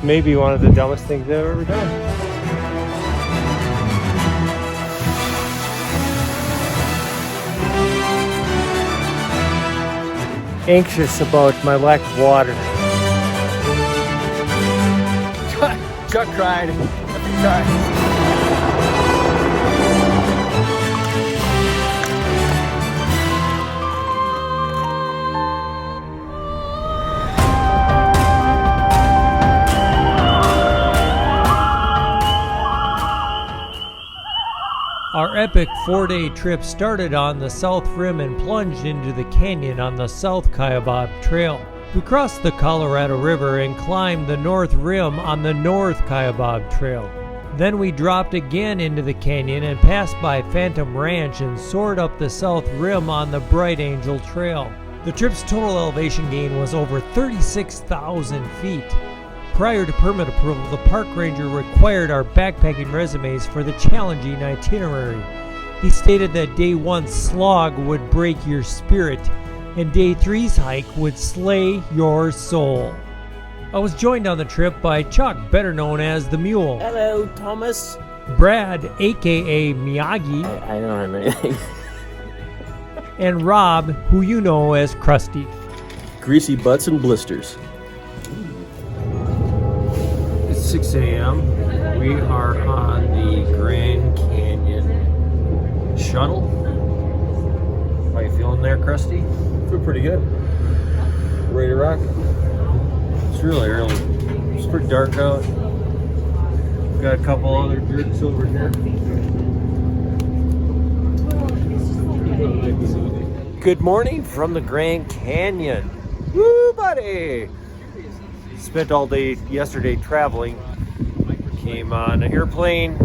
maybe one of the dumbest things I've ever done. Anxious about my lack of water. Chuck cried a few times. Our epic 4-day trip started on the south rim and plunged into the canyon on the South Kiabab Trail. We crossed the Colorado River and climbed the north rim on the North Kiabab Trail. Then we dropped again into the canyon and passed by Phantom Ranch and soared up the south rim on the Bright Angel Trail. The trip's total elevation gain was over 36,000 feet. Prior to permit approval, the park ranger required our backpacking resumes for the challenging itinerary. He stated that day 1's slog would break your spirit, and day 3's hike would slay your soul. I was joined on the trip by Chuck, better known as the Mule. Hello, Thomas. Brad, aka Miyagi. I don't have anything. And Rob, who you know as Krusty. Greasy butts and blisters. 6 a.m. We are on the Grand Canyon shuttle. How you feeling there, Krusty? Feel pretty good. Ready to rock? It's really early. It's pretty dark out. Got a couple other jerks over here. Good morning from the Grand Canyon. Woo, buddy! Spent all day yesterday traveling. Came on an airplane,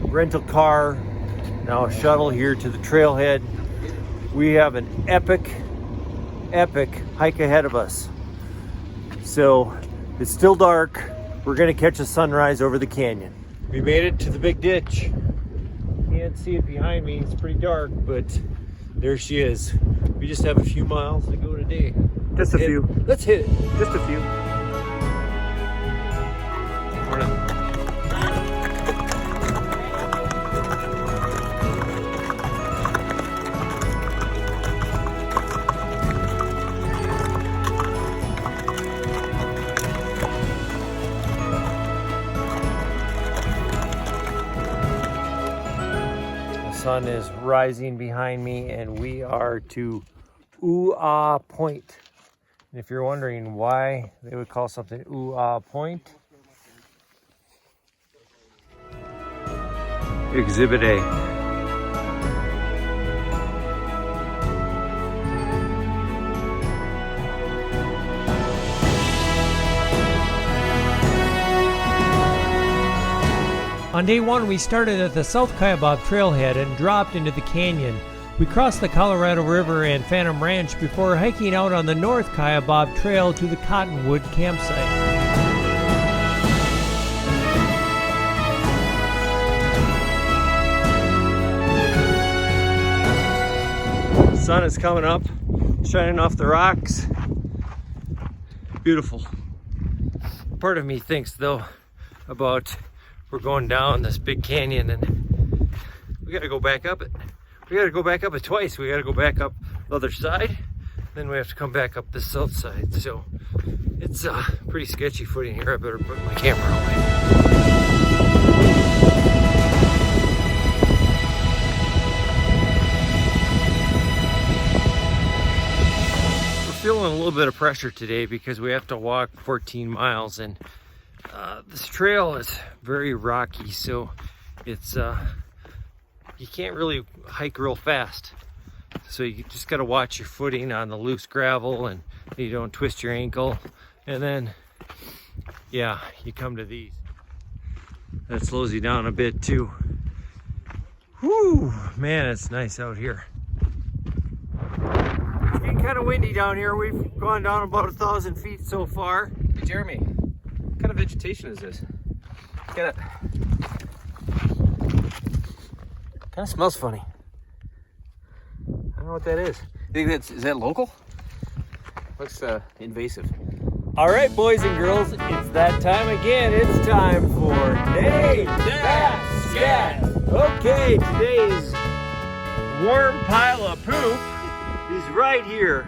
rental car, now a shuttle here to the trailhead. We have an epic hike ahead of us. So it's still dark. We're gonna catch a sunrise over the canyon. We made it to the big ditch. Can't see it behind me, it's pretty dark, but there she is. We just have a few miles to go today. Just a few. Let's hit it. Just a few. The sun is rising behind me and we are to Ooh-Ah Point. And if you're wondering why they would call something Ooh-Ah Point, Exhibit A. On day 1, we started at the South Kiabab Trailhead and dropped into the canyon. We crossed the Colorado River and Phantom Ranch before hiking out on the North Kiabab Trail to the Cottonwood Campsite. The sun is coming up, shining off the rocks. Beautiful. Part of me thinks though about we're going down this big canyon and we gotta go back up it. We gotta go back up it twice. We gotta go back up the other side, then we have to come back up the south side. So it's pretty sketchy footing here. I better put my camera away. Feeling a little bit of pressure today because we have to walk 14 miles and this trail is very rocky, so it's you can't really hike real fast, so you just got to watch your footing on the loose gravel and you don't twist your ankle, and then yeah, you come to these. That slows you down a bit too. Whoo, man, it's nice out here. Kind of windy down here. We've gone down about 1,000 feet so far. Hey, Jeremy, what kind of vegetation is this? Kind of smells funny. I don't know what that is. You think is that local? Looks invasive. All right, boys and girls, it's that time again. It's time for Name That Scat. Okay, today's warm pile of poop is right here.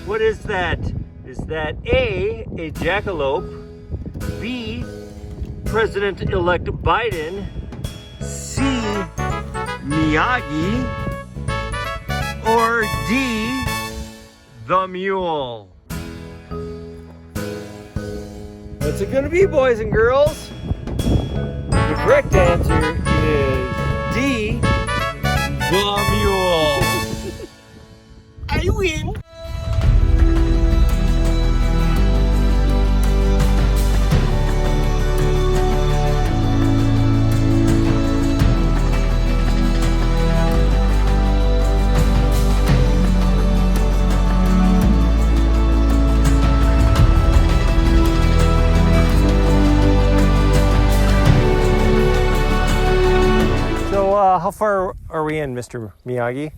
What is that? Is that A, jackalope, B, President-elect Biden, C, Miyagi, or D, the mule? What's it gonna be, boys and girls? The correct answer is D, the mule. I win. How far are we in, Mr. Miyagi?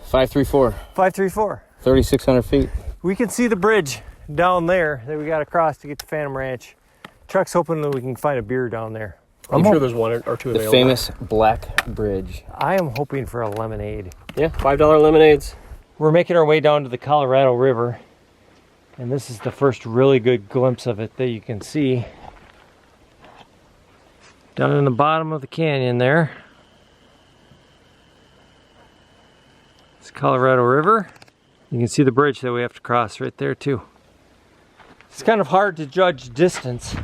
534. 534. 3,600 feet. We can see the bridge down there that we got to cross to get to Phantom Ranch. Chuck's hoping that we can find a beer down there. I'm sure there's one or two The available. famous Black Bridge. I am hoping for a lemonade. Yeah, $5 lemonades. We're making our way down to the Colorado River, and this is the first really good glimpse of it that you can see. Down in the bottom of the canyon there. It's Colorado River. You can see the bridge that we have to cross right there too. It's kind of hard to judge distance,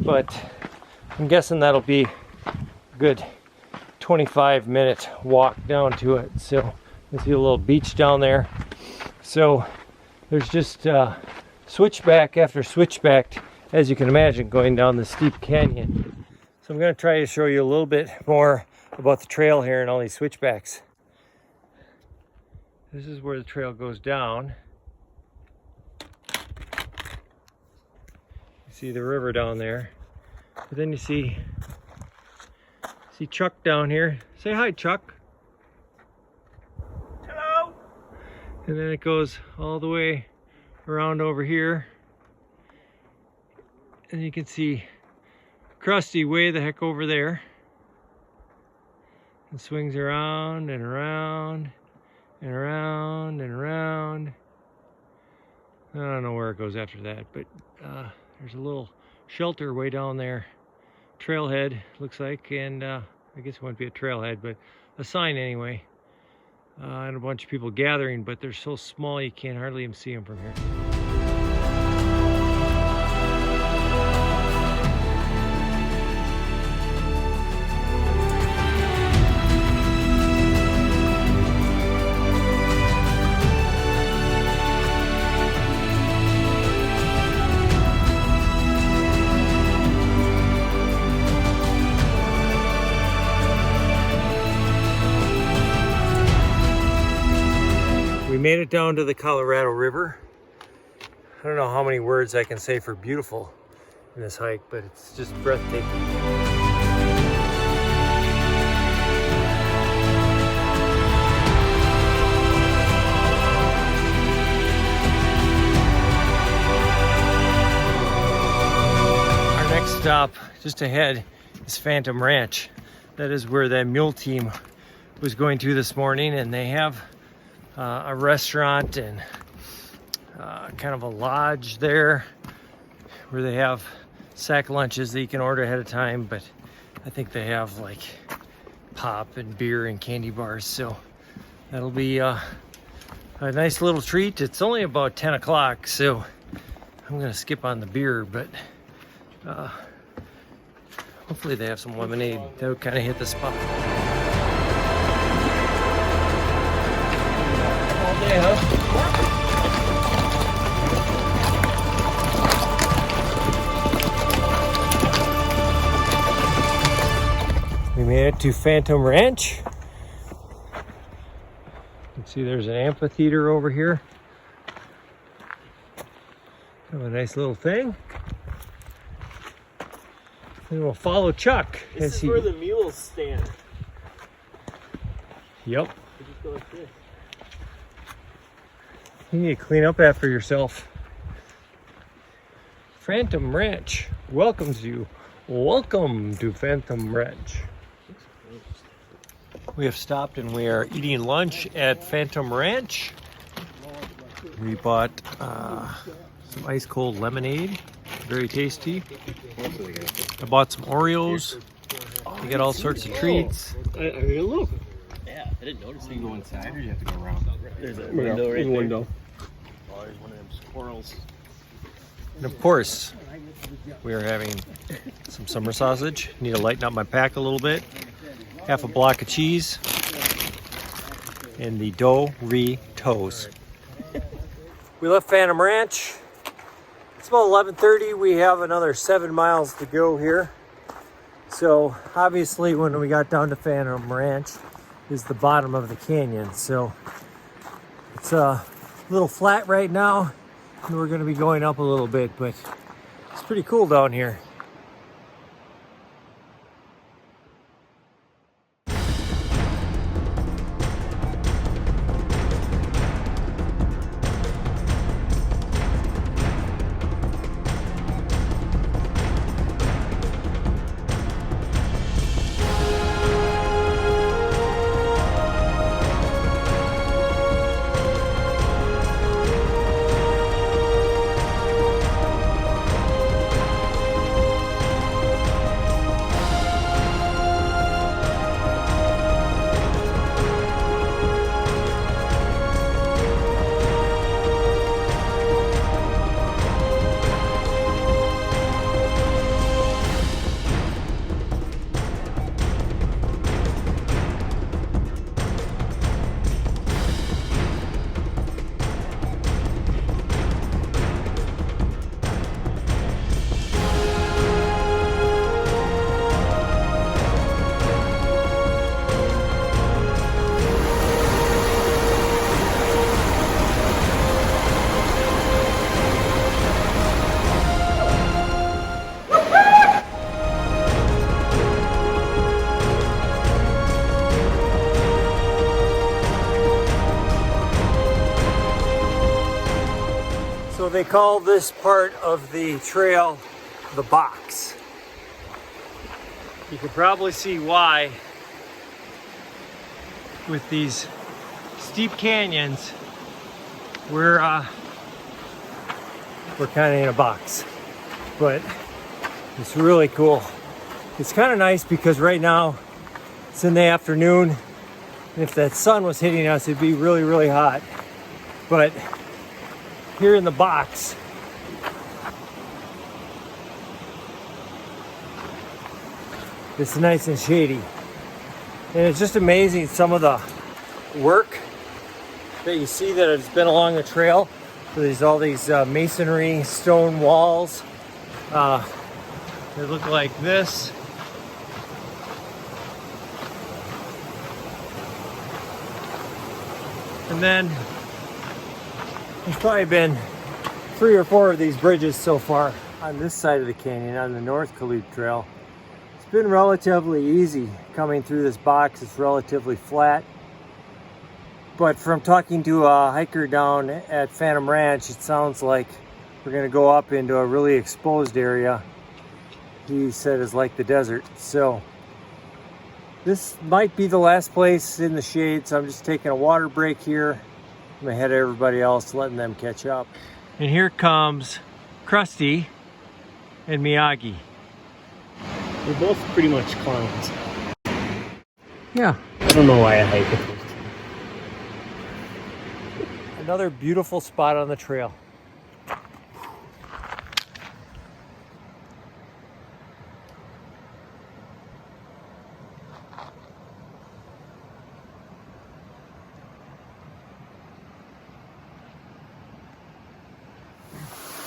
but I'm guessing that'll be a good 25-minute walk down to it. So you see a little beach down there. So there's just switchback after switchback, as you can imagine, going down the steep canyon. So I'm going to try to show you a little bit more about the trail here and all these switchbacks. This is where the trail goes down. You see the river down there. But then you see Chuck down here. Say hi, Chuck. Hello. And then it goes all the way around over here. And you can see Krusty way the heck over there. And swings around and around and around and around. I don't know where it goes after that, but there's a little shelter way down there. Trailhead, looks like, and I guess it wouldn't be a trailhead, but a sign anyway. And a bunch of people gathering, but they're so small you can't hardly even see them from here. We made it down to the Colorado River. I don't know how many words I can say for beautiful in this hike, but it's just breathtaking. Our next stop just ahead is Phantom Ranch. That is where that mule team was going to this morning, and they have a restaurant and kind of a lodge there where they have sack lunches that you can order ahead of time, but I think they have like pop and beer and candy bars, so that'll be a nice little treat. It's only about 10 o'clock, so I'm gonna skip on the beer, but hopefully they have some lemonade. That would kind of hit the spot. We made it to Phantom Ranch. You can see there's an amphitheater over here. Kind of a nice little thing. And we'll follow Chuck. This is where the mules stand. Yep. You just go like this. You need to clean up after yourself. Phantom Ranch welcomes you. Welcome to Phantom Ranch. We have stopped and we are eating lunch at Phantom Ranch. We bought some ice cold lemonade, very tasty. I bought some Oreos. You get all sorts of treats. Look. Yeah, I didn't notice. You go inside or you have to go around? There's a window right there. Window. Oh, there's one of them squirrels. And of course, we are having some summer sausage. Need to lighten up my pack a little bit. Half a block of cheese. And the Doritos. We left Phantom Ranch. It's about 11:30. We have another 7 miles to go here. So obviously when we got down to Phantom Ranch is the bottom of the canyon. So it's a little flat right now. And we're going to be going up a little bit, but it's pretty cool down here. So they call this part of the trail the box. You can probably see why with these steep canyons. We're kind of in a box, but it's really cool. It's kind of nice because right now it's in the afternoon, and if that sun was hitting us, it'd be really, really hot. But here in the box, it's nice and shady. And it's just amazing some of the work that you see that has been along the trail. So there's all these masonry stone walls. They look like this. And then there's probably been 3 or 4 of these bridges so far on this side of the canyon, on the North Kiabab Trail. It's been relatively easy coming through this box. It's relatively flat. But from talking to a hiker down at Phantom Ranch, it sounds like we're going to go up into a really exposed area. He said is like the desert. So this might be the last place in the shade, so I'm just taking a water break here. I'm ahead of everybody else, letting them catch up. And here comes Krusty and Miyagi. We're both pretty much clowns. Yeah. I don't know why I hike with those two. Another beautiful spot on the trail.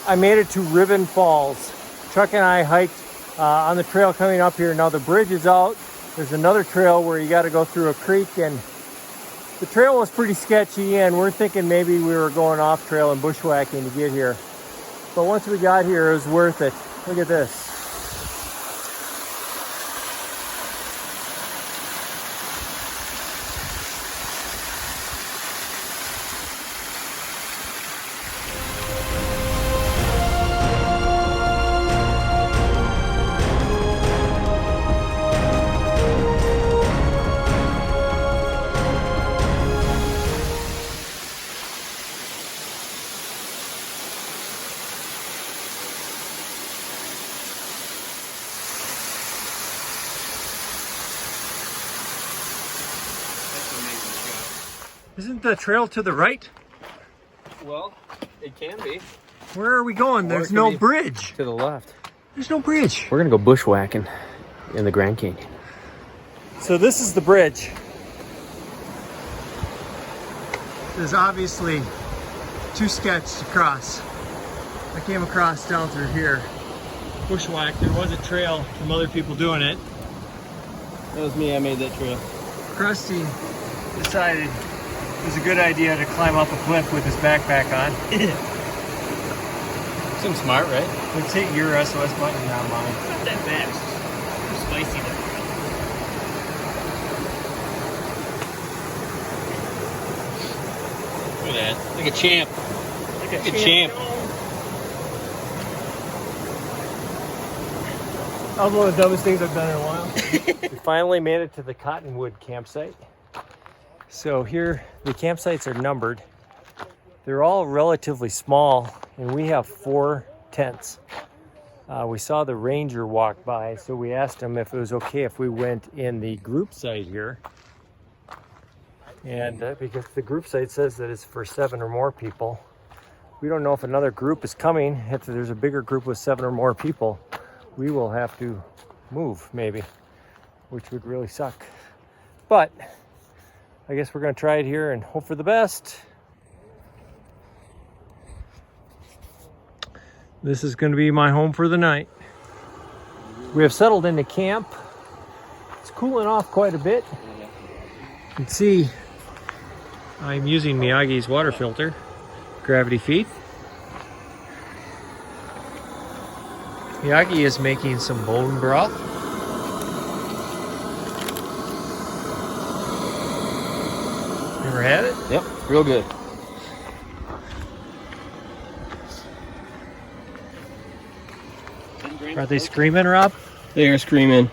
I made it to Ribbon Falls. Chuck and I hiked on the trail coming up here. Now the bridge is out. There's another trail where you got to go through a creek, and the trail was pretty sketchy, and we're thinking maybe we were going off trail and bushwhacking to get here. But once we got here, it was worth it. Look at this. Isn't the trail to the right? Well, it can be. Where are we going? There's no bridge. To the left. There's no bridge. We're gonna go bushwhacking in the Grand Canyon. So this is the bridge. There's obviously too sketched to cross. I came across down through here. Bushwhack. There was a trail from other people doing it. That was me, I made that trail. Krusty decided it was a good idea to climb up a cliff with his backpack on. Seems smart, right? Let's hit your SOS button, not mine. It's not that bad. It's just too spicy there. Look at that. Like a champ. Like a champ. That was one of the dumbest things I've done in a while. We finally made it to the Cottonwood Campsite. So here, the campsites are numbered. They're all relatively small, and we have 4 tents. We saw the ranger walk by, so we asked him if it was okay if we went in the group site here. And because the group site says that it's for 7 or more people. We don't know if another group is coming. If there's a bigger group with 7 or more people, we will have to move, maybe, which would really suck. But I guess we're gonna try it here and hope for the best. This is gonna be my home for the night. We have settled into camp. It's cooling off quite a bit. You can see I'm using Miyagi's water filter, gravity feed. Miyagi is making some bone broth. Ever had it? Yep, real good. Are they screaming, Rob? They are screaming.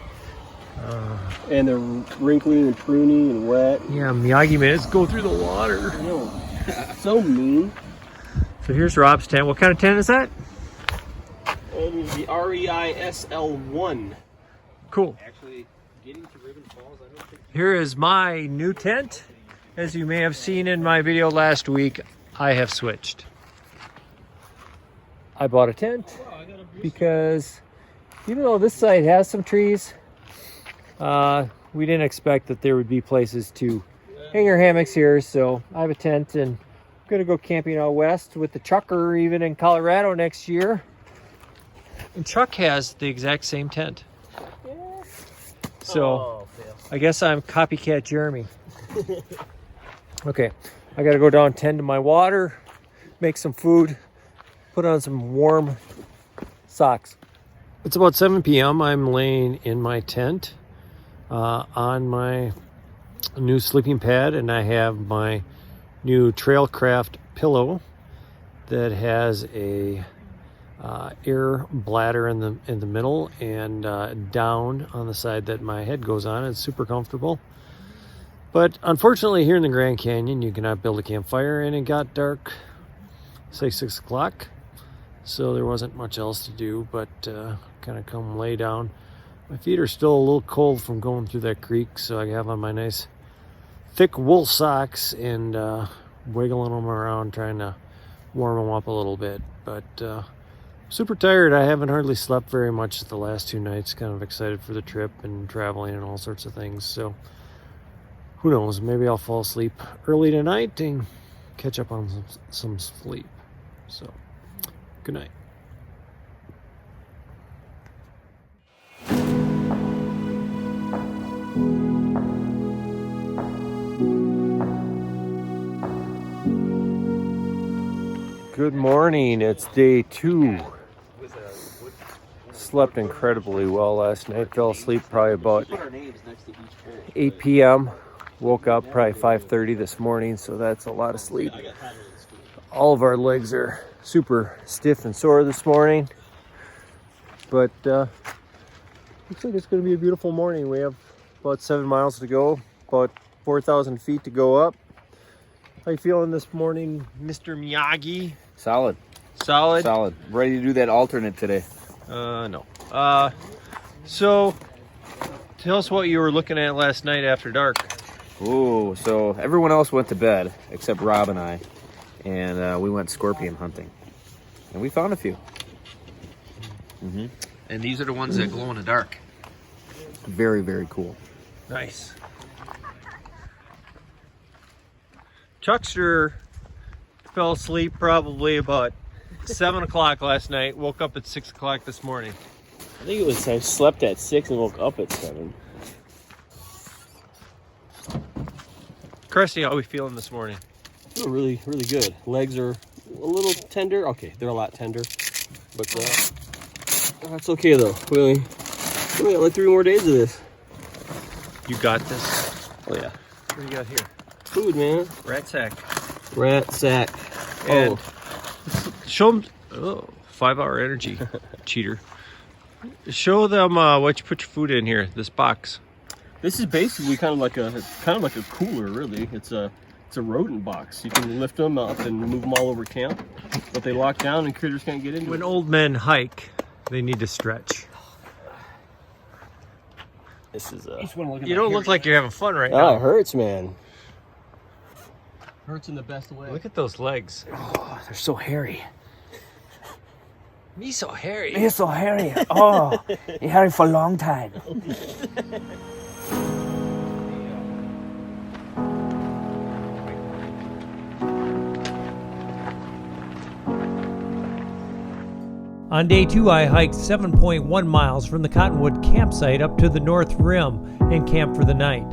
And they're wrinkly and pruny and wet. Yeah, Miyagi made us go through the water. I know. So mean. So here's Rob's tent. What kind of tent is that? It is the REISL1. Cool. Actually, getting to Ribbon Falls, I don't think. Here is my new tent. As you may have seen in my video last week, I have switched. I bought a tent because even though this site has some trees, we didn't expect that there would be places to hang our hammocks here. So I have a tent and I'm gonna go camping out west with the Chucker, even in Colorado next year. And Chuck has the exact same tent. So I guess I'm copycat Jeremy. Okay, I gotta go down, tend to my water, make some food, put on some warm socks. It's about 7 p.m. I'm laying in my tent on my new sleeping pad, and I have my new Trailcraft pillow that has a air bladder in the middle and down on the side that my head goes on. It's super comfortable. But unfortunately here in the Grand Canyon you cannot build a campfire, and it got dark, say 6 o'clock. So there wasn't much else to do but kind of come lay down. My feet are still a little cold from going through that creek, so I have on my nice thick wool socks and wiggling them around, trying to warm them up a little bit. But super tired. I haven't hardly slept very much the last 2 nights. Kind of excited for the trip and traveling and all sorts of things. So who knows, maybe I'll fall asleep early tonight and catch up on some sleep. So good night. Good morning, it's day 2. Slept incredibly well last night. Fell asleep probably about 8 p.m. Woke up probably 5:30 this morning, so that's a lot of sleep. All of our legs are super stiff and sore this morning, but looks like it's going to be a beautiful morning. We have about 7 miles to go, about 4,000 feet to go up. How you feeling this morning, Mr. Miyagi? Solid. Solid? Solid. Ready to do that alternate today. No. So, tell us what you were looking at last night after dark. Ooh, so everyone else went to bed except Rob and I, and we went scorpion hunting, and we found a few. And these are the ones that glow in the dark. Very, very cool. Nice. Chuckster fell asleep probably about 7 o'clock last night, woke up at 6 o'clock this morning. I think it was I slept at 6 and woke up at 7. Krusty, how are we feeling this morning? I feel really, really good. Legs are a little tender. Okay, they're a lot tender, but that's okay though. We only got like 3 more days of this. You got this. Oh yeah. What do you got here? Food, man. Rat sack. Rat sack. And show them, 5-hour energy, cheater. Show them what you put your food in here, this box. This is basically kind of like a cooler, really. It's a rodent box. You can lift them up and move them all over camp, but they lock down and critters can't get into When it. old men hike, they need to stretch. This is You don't look like you're having fun right Oh, now. it hurts, man. Hurts in the best way. Look at those legs. Oh, they're so hairy. Me so hairy. They're so hairy. Oh, you're hairy for a long time. On day 2, I hiked 7.1 miles from the Cottonwood Campsite up to the North Rim and camped for the night.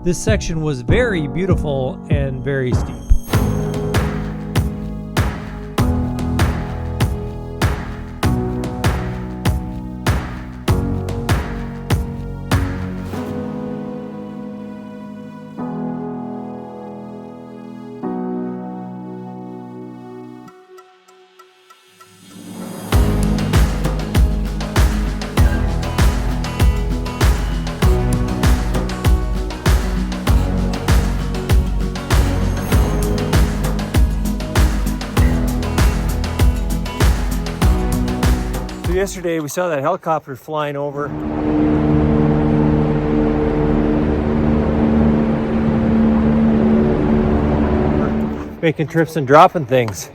This section was very beautiful and very steep. So yesterday we saw that helicopter flying over. Making trips and dropping things.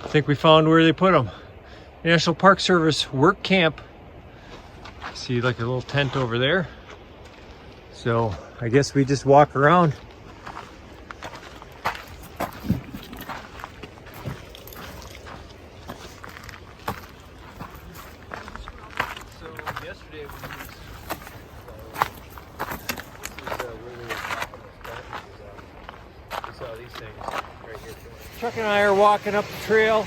I think we found where they put them. National Park Service work camp. See like a little tent over there. So I guess we just walk around. Chuck and I are walking up the trail.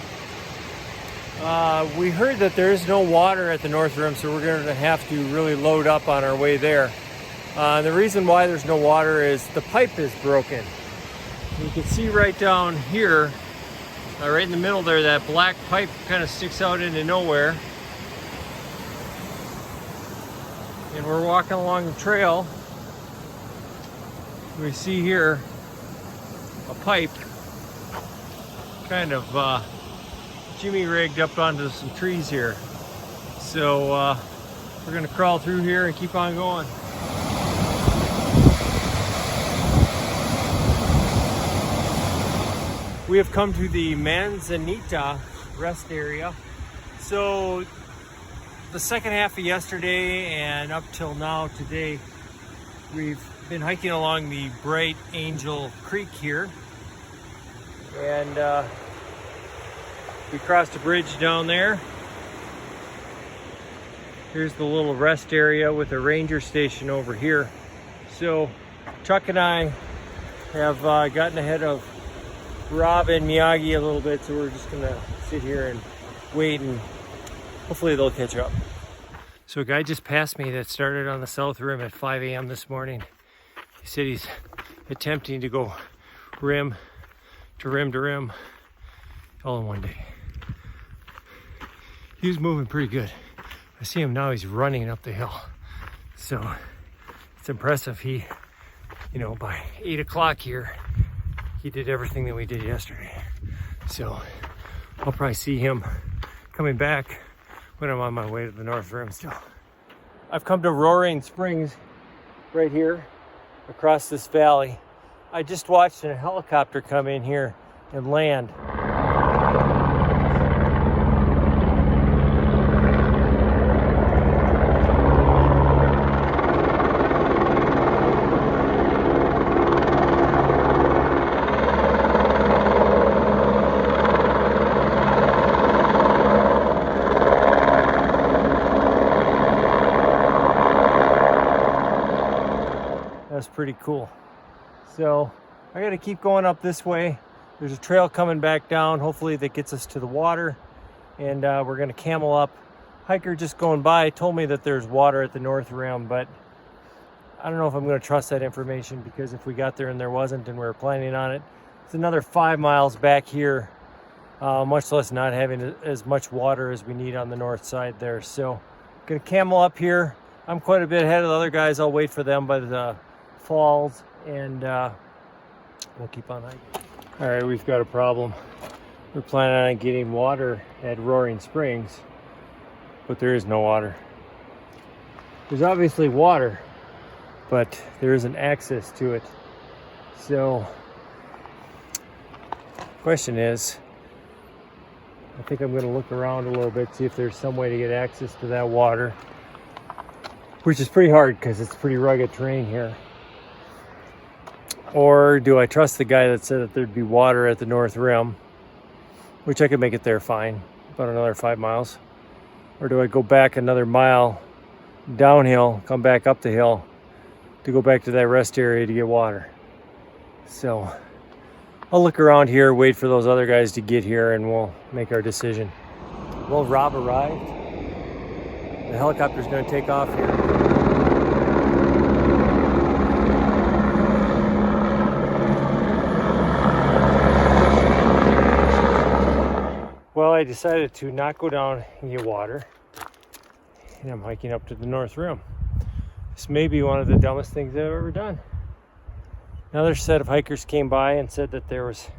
We heard that there is no water at the North Rim, so we're going to have to really load up on our way there. The reason why there's no water is the pipe is broken. You can see right down here, right in the middle there, that black pipe kind of sticks out into nowhere. And we're walking along the trail. We see here a pipe kind of jimmy rigged up onto some trees here. So we're gonna crawl through here and keep on going. We have come to the Manzanita Rest Area. So the second half of yesterday and up till now today, we've been hiking along the Bright Angel Creek here. And we crossed a bridge down there. Here's the little rest area with a ranger station over here. So Chuck and I have gotten ahead of Rob and Miyagi a little bit, so we're just gonna sit here and wait, and hopefully they'll catch up. So a guy just passed me that started on the South Rim at 5 a.m. this morning. He said he's attempting to go rim to rim to rim all in one day. He was moving pretty good. I see him now, he's running up the hill. So it's impressive. He, by 8 o'clock here, he did everything that we did yesterday. So I'll probably see him coming back when I'm on my way to the North Rim still. I've come to Roaring Springs right here across this valley. I just watched a helicopter come in here and land. That's pretty cool. So I got to keep going up this way. There's a trail coming back down. Hopefully that gets us to the water, and we're going to camel up. Hiker just going by told me that there's water at the North Rim, but I don't know if I'm going to trust that information, because if we got there and there wasn't and we were planning on it, it's another 5 miles back here, much less not having as much water as we need on the north side there. So going to camel up here. I'm quite a bit ahead of the other guys. I'll wait for them by the falls, and we'll keep on hiking. All right, we've got a problem. We're planning on getting water at Roaring Springs, but there is no water. There's obviously water, but there isn't access to it. So question is, I think I'm going to look around a little bit, see if there's some way to get access to that water, which is pretty hard because it's pretty rugged terrain here. Or do I trust the guy that said that there'd be water at the North Rim, which I could make it there fine, about another 5 miles? Or do I go back another mile downhill, come back up the hill to go back to that rest area to get water? So I'll look around here, wait for those other guys to get here, and we'll make our decision. Well, Rob arrived. The helicopter's going to take off here. Well, I decided to not go down and get water, and I'm hiking up to the North Rim. This may be one of the dumbest things I've ever done. Another set of hikers came by and said that there was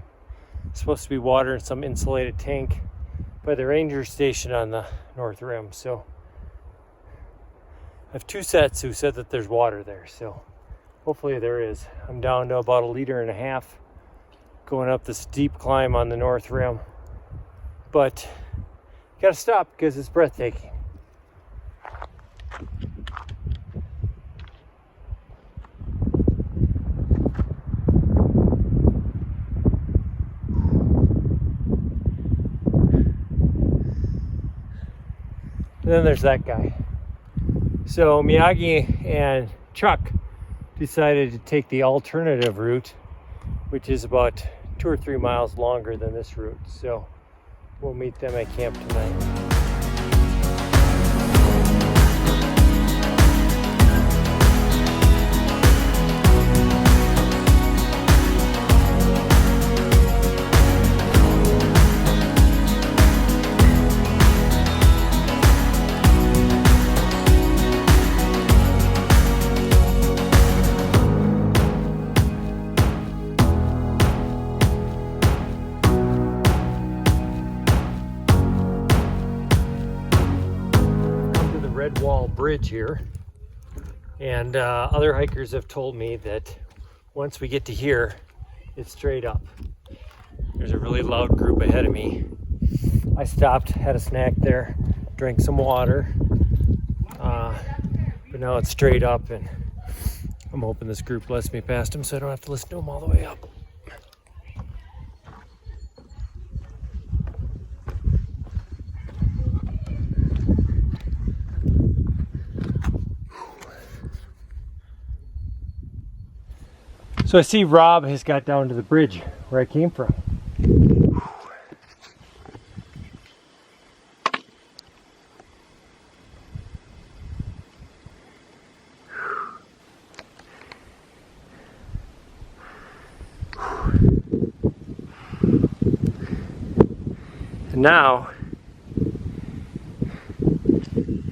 supposed to be water in some insulated tank by the ranger station on the North Rim. So I have two sets who said that there's water there, so hopefully there is. I'm down to about 1.5 liters going up this steep climb on the North Rim. But you gotta stop because it's breathtaking. And then there's that guy. So Miyagi and Chuck decided to take the alternative route, which is about 2 or 3 miles longer than this route. So we'll meet them at camp tonight. Bridge here, and other hikers have told me that once we get to here, it's straight up. There's a really loud group ahead of me. I stopped, had a snack there, drank some water, but now it's straight up, and I'm hoping this group lets me past them so I don't have to listen to them all the way up. So I see Rob has got down to the bridge where I came from. And now,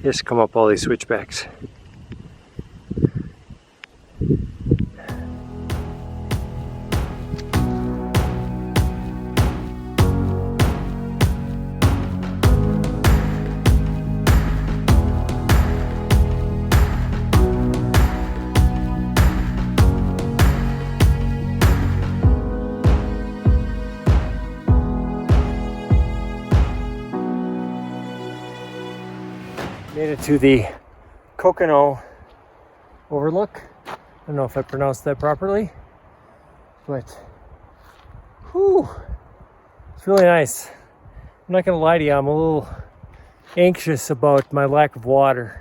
he has to come up all these switchbacks. Made it to the Coconut Overlook. I don't know if I pronounced that properly, but whew, it's really nice. I'm not gonna lie to you, I'm a little anxious about my lack of water.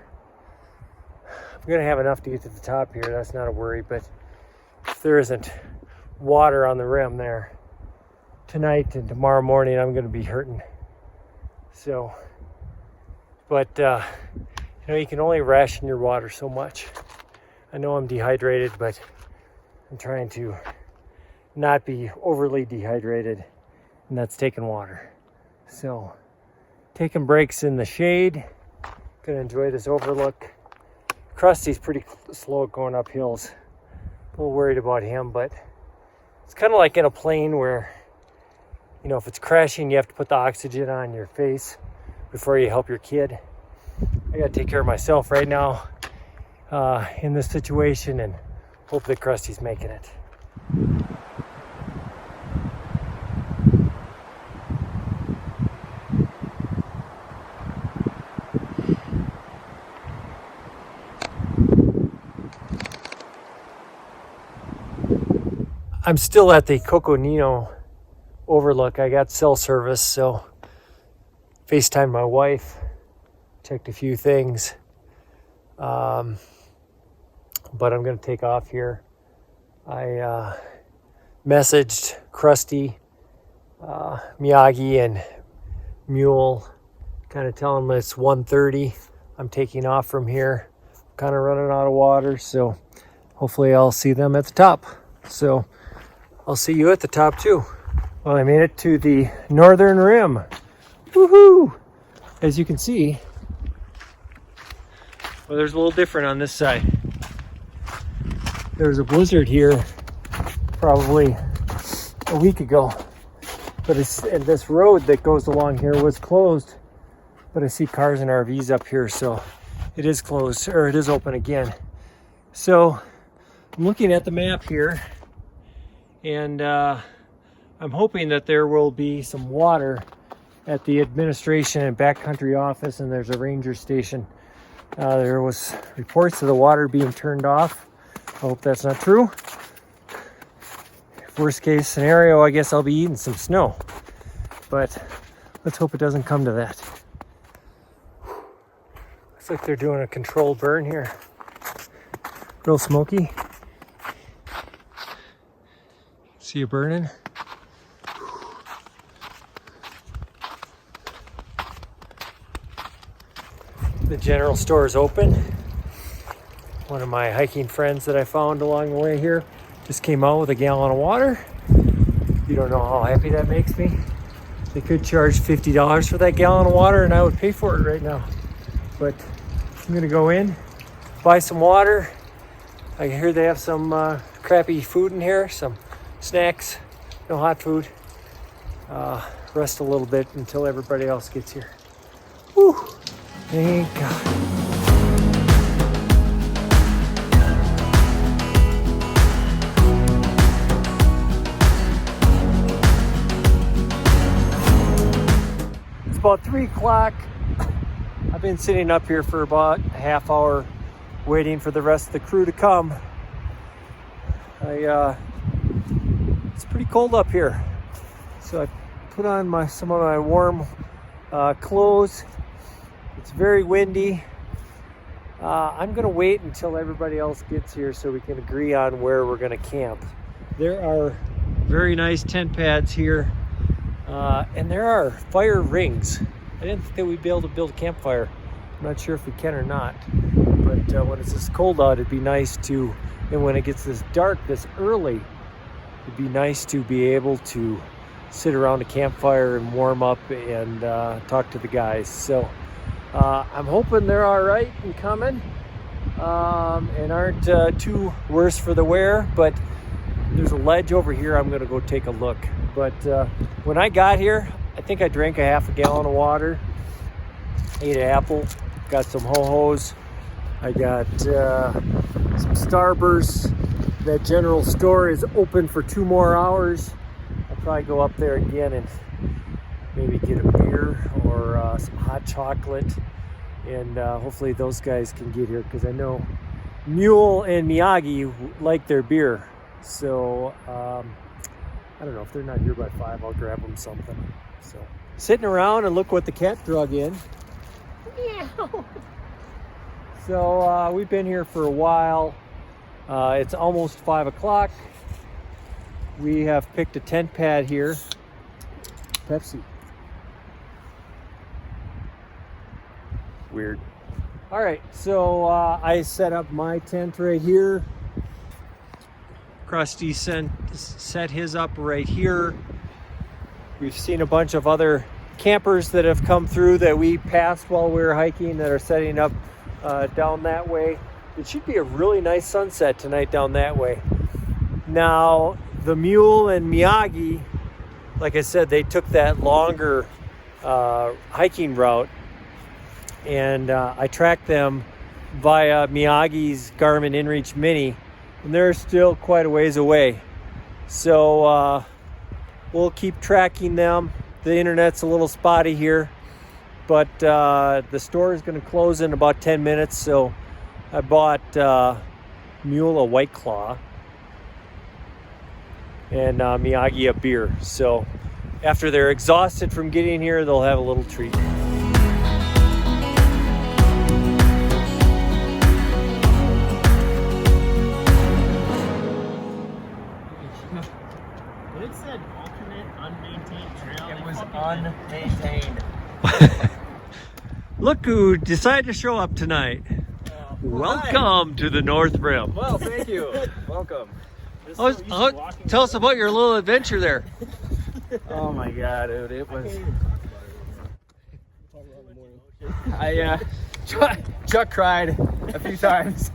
I'm gonna have enough to get to the top here, that's not a worry, but if there isn't water on the rim there tonight and tomorrow morning, I'm gonna be hurting. So, but you know, you can only ration your water so much. I know I'm dehydrated, but I'm trying to not be overly dehydrated, and that's taking water. So, taking breaks in the shade. Gonna enjoy this overlook. Krusty's pretty slow at going up hills. A little worried about him, but it's kind of like in a plane where, you know, if it's crashing, you have to put the oxygen on your face before you help your kid. I gotta take care of myself right now in this situation and hope that Krusty's making it. I'm still at the Coconino Overlook. I got cell service, so FaceTimed my wife, checked a few things, but I'm going to take off here. I messaged Krusty, Miyagi, and Mule, kind of telling them it's 1:30. I'm taking off from here, kind of running out of water, so hopefully I'll see them at the top. So I'll see you at the top too. Well, I made it to the northern rim. Woohoo! As you can see, well, there's a little different on this side. There was a blizzard here probably a week ago, but and this road that goes along here was closed, but I see cars and RVs up here, so it is closed, or it is open again. So I'm looking at the map here, and I'm hoping that there will be some water at the administration and backcountry office, and there's a ranger station. There was reports of the water being turned off. I hope that's not true. Worst case scenario, I guess I'll be eating some snow, but let's hope it doesn't come to that. Looks like they're doing a controlled burn here. Real smoky. See it burning? The general store is open. One of my hiking friends that I found along the way here just came out with a gallon of water. You don't know how happy that makes me. They could charge $50 for that gallon of water and I would pay for it right now. But I'm gonna go in, buy some water. I hear they have some crappy food in here, some snacks, no hot food. Rest a little bit until everybody else gets here. Whew, thank God. It's about 3 o'clock. I've been sitting up here for about a half hour waiting for the rest of the crew to come. It's pretty cold up here, so I put on some of my warm clothes. It's very windy. I'm gonna wait until everybody else gets here so we can agree on where we're gonna camp. There are very nice tent pads here, and there are fire rings. I didn't think that we'd be able to build a campfire. I'm not sure if we can or not, but when it's this cold out, it'd be nice to, and when it gets this dark this early, it'd be nice to be able to sit around a campfire and warm up and talk to the guys. So I'm hoping they're all right and coming and aren't too worse for the wear, but there's a ledge over here. I'm gonna go take a look. But when I got here, I think I drank a half a gallon of water, ate an apple, got some ho-hos. I got some Starbursts. That general store is open for 2 more hours. I'll probably go up there again and maybe get a beer or some hot chocolate. and hopefully those guys can get here, because I know Mule and Miyagi like their beer. So I don't know, if they're not here by 5, I'll grab them something. So sitting around, and look what the cat drug in. Meow. So we've been here for a while. It's almost 5 o'clock. We have picked a tent pad here. Pepsi. Weird. All right, so I set up my tent right here. Krusty set his up right here. We've seen a bunch of other campers that have come through that we passed while we were hiking that are setting up down that way. It should be a really nice sunset tonight down that way. Now, the Mule and Miyagi, like I said, they took that longer hiking route, and I tracked them via Miyagi's Garmin InReach Mini, and they're still quite a ways away. So we'll keep tracking them. The internet's a little spotty here, but the store is going to close in about 10 minutes, so I bought Mule a White Claw and Miyagi a beer. So after they're exhausted from getting here, they'll have a little treat. It said alternate unmaintained trail. It was unmaintained. Look who decided to show up tonight. Welcome to the North Rim. Well, thank you. Welcome. Tell us about your little adventure there. Oh my God, dude, it was. Chuck cried a few times.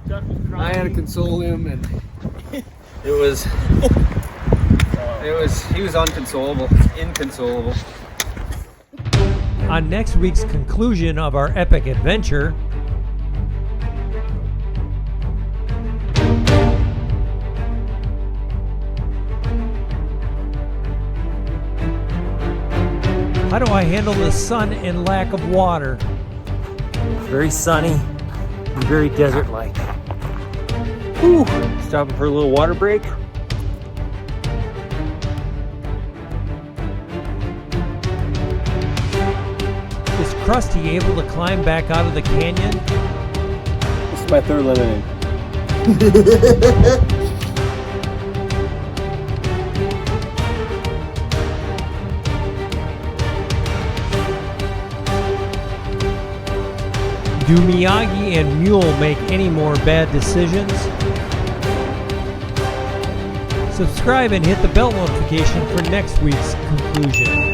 I had to console him, and he was inconsolable. On next week's conclusion of our epic adventure, how do I handle the sun and lack of water? Very sunny and very desert-like. Whew. Stopping for a little water break. Is Krusty able to climb back out of the canyon? This is my third lemonade. Do Miyagi and Mule make any more bad decisions? Subscribe and hit the bell notification for next week's conclusion.